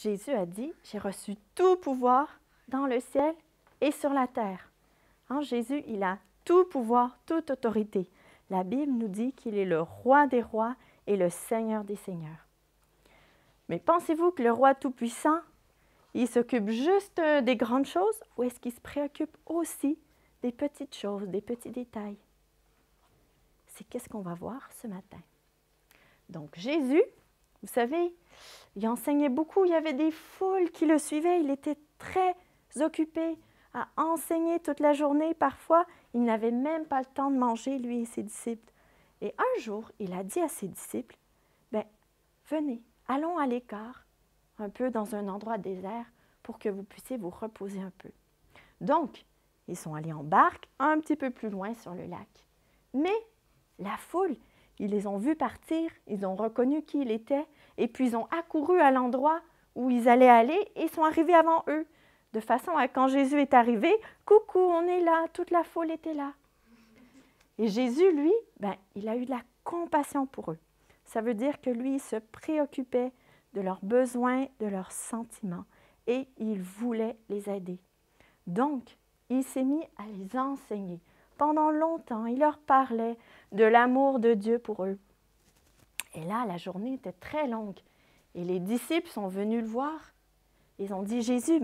Jésus a dit, « J'ai reçu tout pouvoir dans le ciel et sur la terre. » Hein, Jésus, il a tout pouvoir, toute autorité. La Bible nous dit qu'il est le roi des rois et le Seigneur des seigneurs. Mais pensez-vous que le roi tout-puissant, il s'occupe juste des grandes choses ou est-ce qu'il se préoccupe aussi des petites choses, des petits détails? C'est qu'est-ce qu'on va voir ce matin. Donc Jésus, vous savez, il enseignait beaucoup, il y avait des foules qui le suivaient, il était très occupé à enseigner toute la journée. Parfois, il n'avait même pas le temps de manger, lui et ses disciples. Et un jour, il a dit à ses disciples, « Bien, venez, allons à l'écart, un peu dans un endroit désert, pour que vous puissiez vous reposer un peu. » Donc, ils sont allés en barque un petit peu plus loin sur le lac. Mais la foule, ils les ont vus partir, ils ont reconnu qui il était, et puis ils ont accouru à l'endroit où ils allaient aller et sont arrivés avant eux. De façon à quand Jésus est arrivé, « Coucou, on est là, toute la foule était là. » Et Jésus, lui, il a eu de la compassion pour eux. Ça veut dire que lui, il se préoccupait de leurs besoins, de leurs sentiments, et il voulait les aider. Donc, il s'est mis à les enseigner. Pendant longtemps, il leur parlait de l'amour de Dieu pour eux. Et là, la journée était très longue. Et les disciples sont venus le voir. Ils ont dit, « Jésus,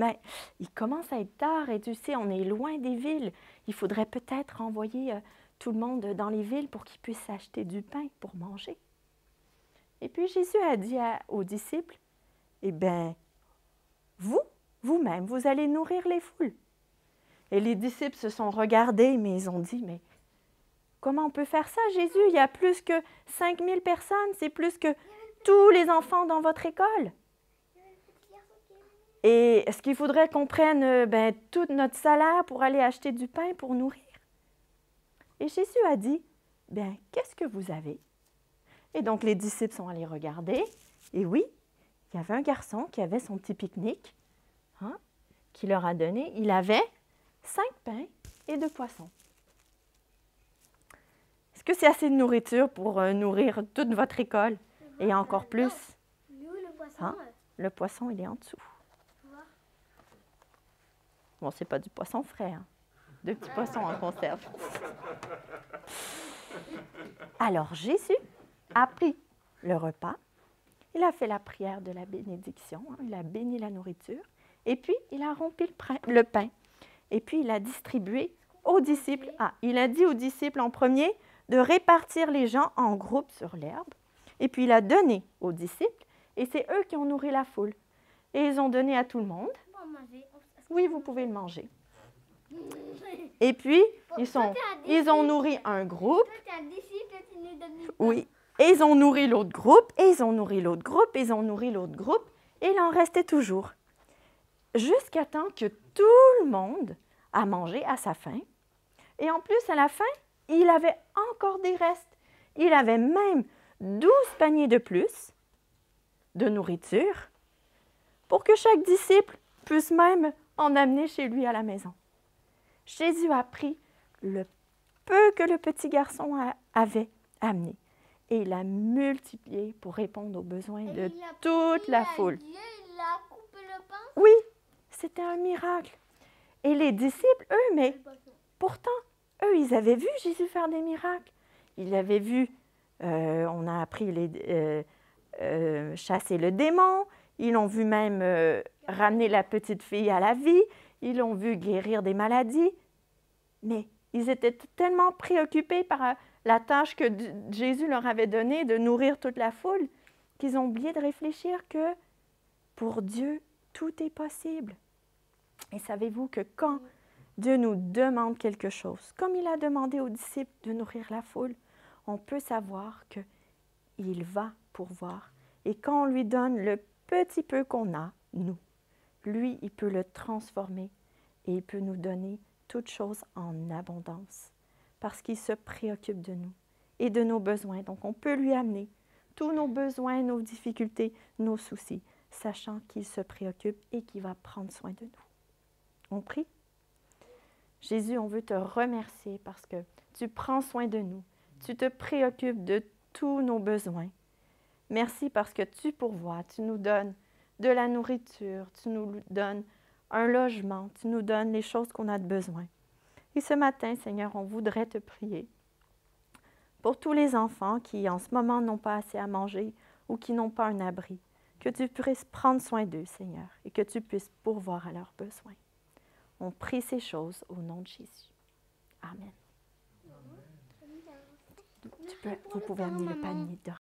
il commence à être tard et tu sais, on est loin des villes. Il faudrait peut-être envoyer tout le monde dans les villes pour qu'ils puissent acheter du pain pour manger. » Et puis Jésus a dit aux disciples, « Eh bien, vous-même, vous allez nourrir les foules. » Et les disciples se sont regardés, mais ils ont dit, « Mais comment on peut faire ça, Jésus? Il y a plus que 5000 personnes, c'est plus que tous les enfants dans votre école. » Et est-ce qu'il faudrait qu'on prenne tout notre salaire pour aller acheter du pain pour nourrir? Et Jésus a dit, « Qu'est-ce que vous avez? » Et donc les disciples sont allés regarder. Et oui, il y avait un garçon qui avait son petit pique-nique, qui leur a donné. Il avait 5 pains et 2 poissons. Est-ce que c'est assez de nourriture pour nourrir toute votre école? Et encore plus? Nous, le poisson. Le poisson, il est en dessous. Bon, c'est pas du poisson frais, 2 petits poissons en conserve. Alors, Jésus a pris le repas, il a fait la prière de la bénédiction, il a béni la nourriture, et puis il a rompu le pain, et puis il a distribué aux disciples. Il a dit aux disciples en premier de répartir les gens en groupes sur l'herbe, et puis il a donné aux disciples, et c'est eux qui ont nourri la foule. Et ils ont donné à tout le monde. Oui, vous pouvez le manger. Et puis, ils ont nourri un groupe. Oui. Et ils ont nourri l'autre groupe, et ils ont nourri l'autre groupe, et ils ont nourri l'autre groupe, et il en restait toujours. Jusqu'à temps que tout le monde a mangé à sa faim. Et en plus, à la fin, il avait encore des restes. Il avait même 12 paniers de plus de nourriture pour que chaque disciple puisse même en amener chez lui à la maison. Jésus a pris le peu que le petit garçon avait amené et il a multiplié pour répondre aux besoins de toute la foule. Dieu, il a coupé le pain? Oui, c'était un miracle. Et les disciples, eux, mais pourtant, eux, ils avaient vu Jésus faire des miracles. Ils avaient vu, on a appris chasser le démon, ils l'ont vu même ramener la petite fille à la vie, ils l'ont vu guérir des maladies. Mais ils étaient tellement préoccupés par la tâche que Jésus leur avait donnée de nourrir toute la foule qu'ils ont oublié de réfléchir que pour Dieu, tout est possible. Et savez-vous que quand Dieu nous demande quelque chose, comme il a demandé aux disciples de nourrir la foule, on peut savoir qu'il va pourvoir. Et quand on lui donne le petit peu qu'on a, nous, lui, il peut le transformer et il peut nous donner toutes choses en abondance parce qu'il se préoccupe de nous et de nos besoins. Donc, on peut lui amener tous nos besoins, nos difficultés, nos soucis, sachant qu'il se préoccupe et qu'il va prendre soin de nous. On prie? Jésus, on veut te remercier parce que tu prends soin de nous. Tu te préoccupes de tous nos besoins. Merci parce que tu pourvois, tu nous donnes de la nourriture, tu nous donnes un logement, tu nous donnes les choses qu'on a de besoin. Et ce matin, Seigneur, on voudrait te prier pour tous les enfants qui, en ce moment, n'ont pas assez à manger ou qui n'ont pas un abri. Que tu puisses prendre soin d'eux, Seigneur, et que tu puisses pourvoir à leurs besoins. On prie ces choses au nom de Jésus. Amen. Vous pouvez amener le panier de